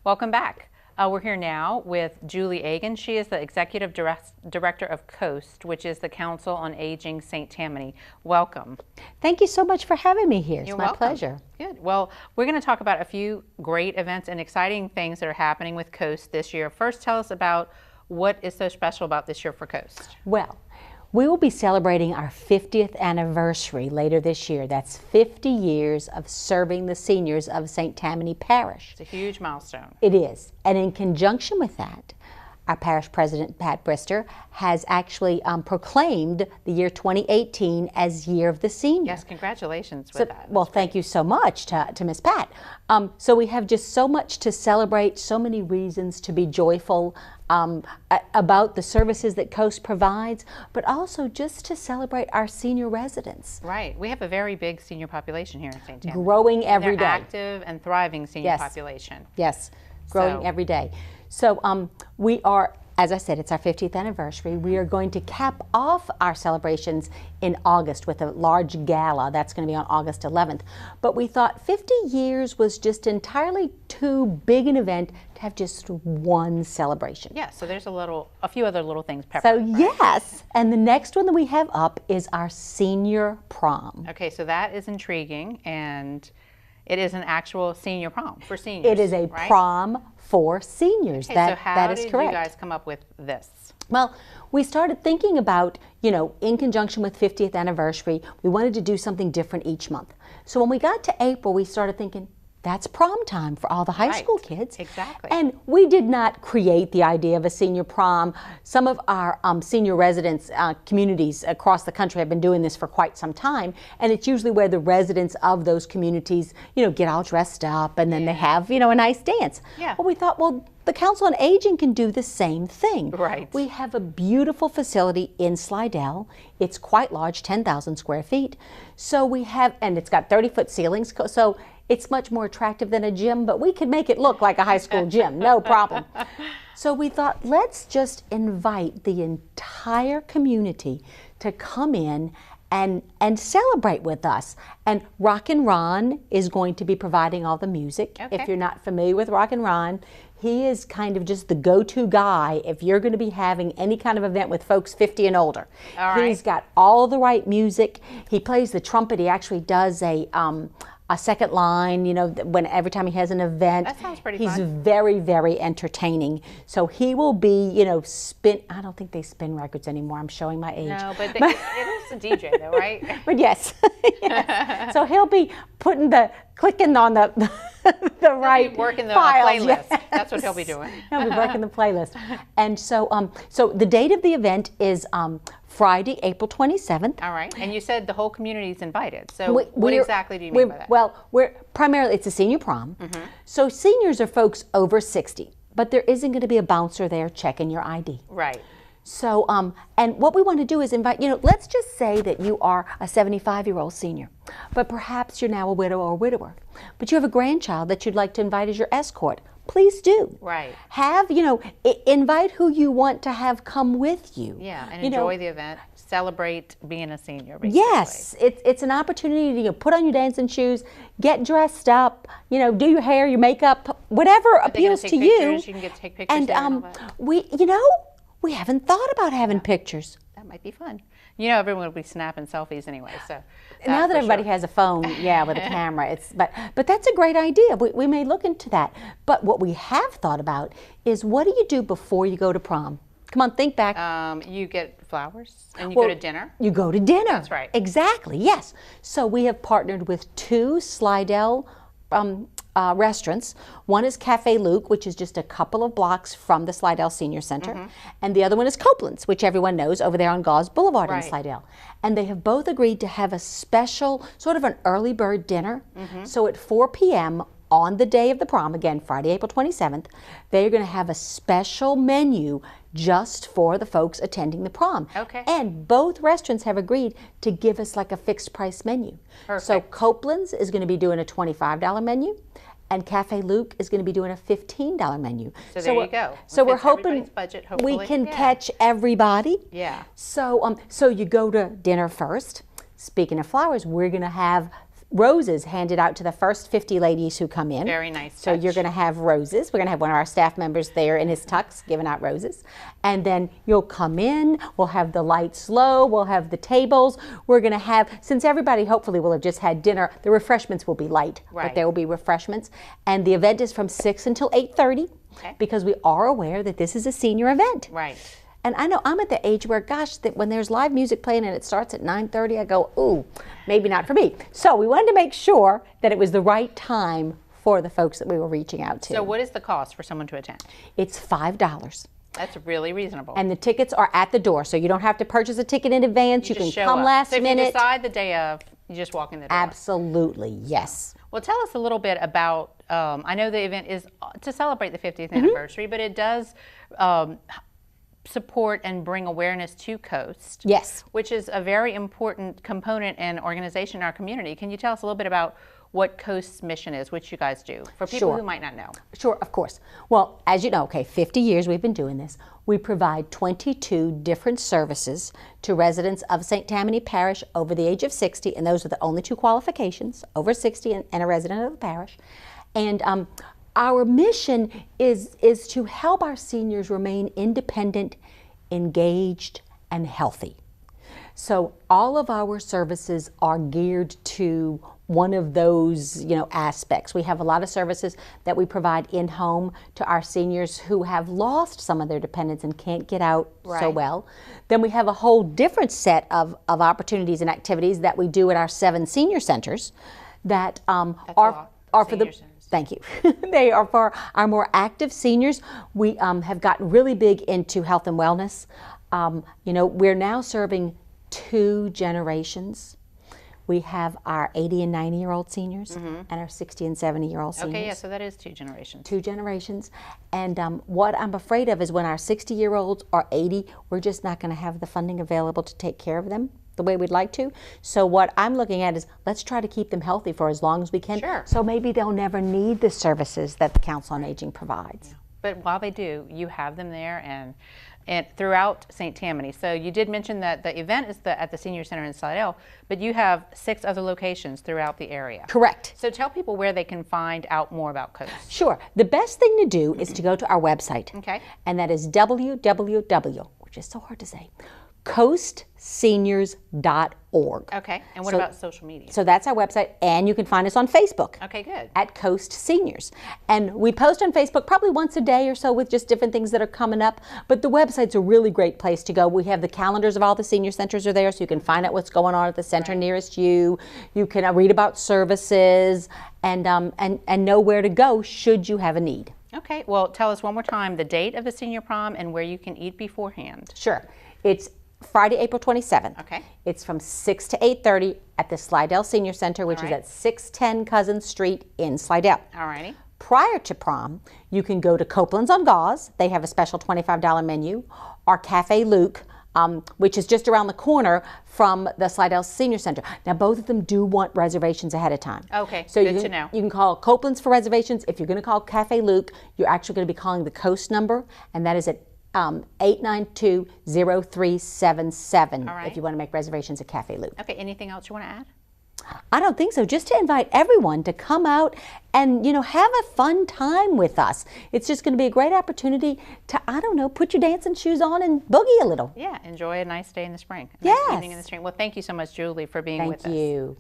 Welcome back. We're here now with Julie Agan. She is the Executive Director of COAST, which is the Council on Aging St. Tammany. Welcome. Thank you so much for having me here. It's You're my welcome. pleasure. Good. Well, we're going to talk about a few great events and exciting things that are happening with COAST this year. First, tell us about what is so special about this year for COAST. Well, we will be celebrating our 50th anniversary later this year. That's 50 years of serving the seniors of St. Tammany Parish. It's a huge milestone. It is. And in conjunction with that, our parish president, Pat Brister, has actually proclaimed the year 2018 as Year of the Senior. Yes, congratulations with that. Well, thank you so much to Miss Pat. So we have just so much to celebrate, so many reasons to be joyful about the services that COAST provides, but also just to celebrate our senior residents. Right. We have a very big senior population here in St. Tammany. Growing every day. Active and thriving senior Yes. population. Yes, growing every day. So we are, as I said, it's our 50th anniversary. We are going to cap off our celebrations in August with a large gala. That's going to be on August 11th. But we thought 50 years was just entirely too big an event to have just one celebration. Yeah, so there's a few other little things peppered. So right? yes, and the next one that we have up is our senior prom. Okay, so that is intriguing, and it is an actual senior prom for seniors. It is a right? prom for seniors. Okay, that so how that is did correct. you guys come up with this? Well, we started thinking about, in conjunction with 50th anniversary, we wanted to do something different each month. So when we got to April, we started thinking, that's prom time for all the high school kids. Exactly. And we did not create the idea of a senior prom. Some of our senior residents communities across the country have been doing this for quite some time, and it's usually where the residents of those communities, get all dressed up and then they have, a nice dance. Yeah. Well, we thought, well, the Council on Aging can do the same thing. Right. We have a beautiful facility in Slidell. It's quite large, 10,000 square feet. So we have, and it's got 30-foot ceilings, so it's much more attractive than a gym, but we could make it look like a high school gym, no problem. So we thought, let's just invite the entire community to come in and celebrate with us. And Rockin' Ron is going to be providing all the music. Okay. If you're not familiar with Rockin' Ron, he is kind of just the go-to guy if you're going to be having any kind of event with folks 50 and older. All right. He's got all the right music. He plays the trumpet. He actually does a second line, every time he has an event. That sounds pretty He's fun. very, very entertaining. So he will be, I don't think they spin records anymore. I'm showing my age. No, but it is a DJ though, right? But yes. Yes. So he'll be clicking on the right working the files. playlist. Yes. That's what he'll be doing. He'll be working the playlist. And so, so the date of the event is Friday, April 27th. All right. And you said the whole community is invited. So what We're- exactly do you mean by that? Well, primarily it's a senior prom. So seniors are folks over 60, but there isn't going to be a bouncer there checking your ID. Right. So, and what we want to do is invite, let's just say that you are a 75-year-old senior, but perhaps you're now a widow or a widower, but you have a grandchild that you'd like to invite as your escort. Please do. Right. Have, invite who you want to have come with you. Yeah, and enjoy the event. Celebrate being a senior, basically. Yes, it's an opportunity to put on your dancing shoes, get dressed up, do your hair, your makeup, whatever appeals to you. You can take pictures And there and all that. we haven't thought about having pictures. That might be fun. Everyone will be snapping selfies anyway. So Now that everybody has a phone, with a camera, but that's a great idea. We may look into that. But what we have thought about is, what do you do before you go to prom? Come on, think back. You get flowers and you go to dinner. You go to dinner. That's right. Exactly, yes. So we have partnered with 2 Slidell restaurants. One is Cafe Luke, which is just a couple of blocks from the Slidell Senior Center. And the other one is Copeland's, which everyone knows, over there on Gauze Boulevard in Slidell. And they have both agreed to have a special, sort of an early bird dinner. So at 4 p.m. on the day of the prom, again, Friday, April 27th, they're going to have a special menu just for the folks attending the prom. Okay. And both restaurants have agreed to give us like a fixed price menu. Perfect. So Copeland's is going to be doing a $25 menu, and Cafe Luke is going to be doing a $15 menu. So there you go. So It we're fits hoping everybody's budget, hopefully. we can catch everybody. Yeah. So so you go to dinner first. Speaking of flowers, we're going to have roses handed out to the first 50 ladies who come in. Very nice So touch. you're going to have roses. We're going to have one of our staff members there in his tux giving out roses. And then you'll come in, we'll have the lights low, we'll have the tables. We're going to have, since everybody hopefully will have just had dinner, the refreshments will be light, Right. but there will be refreshments. And the event is from 6 until 8:30 because we are aware that this is a senior event. Right. And I know I'm at the age where, gosh, that when there's live music playing and it starts at 9:30, I go, ooh, maybe not for me. So we wanted to make sure that it was the right time for the folks that we were reaching out to. So what is the cost for someone to attend? It's $5. That's really reasonable. And the tickets are at the door, so you don't have to purchase a ticket in advance. You can just show come up. last so if minute. you decide the day of, you just walk in the door. Absolutely, yes. Well, tell us a little bit about, I know the event is to celebrate the 50th anniversary, but it does support and bring awareness to Coast. Yes. Which is a very important component and organization in our community. Can you tell us a little bit about what Coast's mission is, which you guys do, for people Sure. who might not know? Sure, of course. Well, as you know, okay, 50 years we've been doing this. We provide 22 different services to residents of St. Tammany Parish over the age of 60, and those are the only two qualifications, over 60 and a resident of the parish. And our mission is to help our seniors remain independent, engaged, and healthy. So all of our services are geared to one of those, aspects. We have a lot of services that we provide in home to our seniors who have lost some of their dependents and can't get out so Right. well. Then we have a whole different set of opportunities and activities that we do at our 7 senior centers that are for the Senior centers. Thank you. They are for our more active seniors. We have gotten really big into health and wellness. We're now serving 2 generations. We have our 80 and 90-year-old seniors and our 60 and 70-year-old seniors. Okay, yeah, so that is 2 generations. 2 generations. And what I'm afraid of is when our 60-year-olds are 80, we're just not going to have the funding available to take care of them the way we'd like to. So what I'm looking at is let's try to keep them healthy for as long as we can. Sure. So maybe they'll never need the services that the Council on Aging provides. But while they do, you have them there and throughout St. Tammany. So you did mention that the event is at the Senior Center in Slidell, but you have 6 other locations throughout the area. Correct. So tell people where they can find out more about Coast. Sure. The best thing to do is to go to our website. Okay. And that is www, which is so hard to say, coastseniors.org. Okay, and what So- about social media? So that's our website, and you can find us on Facebook. Okay, good. At Coast Seniors. And we post on Facebook probably once a day or so with just different things that are coming up, but the website's a really great place to go. We have the calendars of all the senior centers are there, so you can find out what's going on at the center nearest you. You can read about services and know where to go should you have a need. Okay, well, tell us one more time the date of the senior prom and where you can eat beforehand. Sure. It's Friday, April 27th. Okay. It's from 6 to 8:30 at the Slidell Senior Center, which is right. at 610 Cousins Street in Slidell. All righty. Prior to prom, you can go to Copeland's on Gauze. They have a special $25 menu. Or Cafe Luke, which is just around the corner from the Slidell Senior Center. Now, both of them do want reservations ahead of time. Okay, So good you to can, know. You can call Copeland's for reservations. If you're going to call Cafe Luke, you're actually going to be calling the Coast number, and that is at 892-0377 right. if you want to make reservations at Cafe Luke. Okay, anything else you want to add? I don't think so. Just to invite everyone to come out and, have a fun time with us. It's just going to be a great opportunity to, put your dancing shoes on and boogie a little. Yeah, enjoy a nice day in the spring. A nice Yes. evening in the spring. Well, thank you so much, Julie, for being with us. Thank you.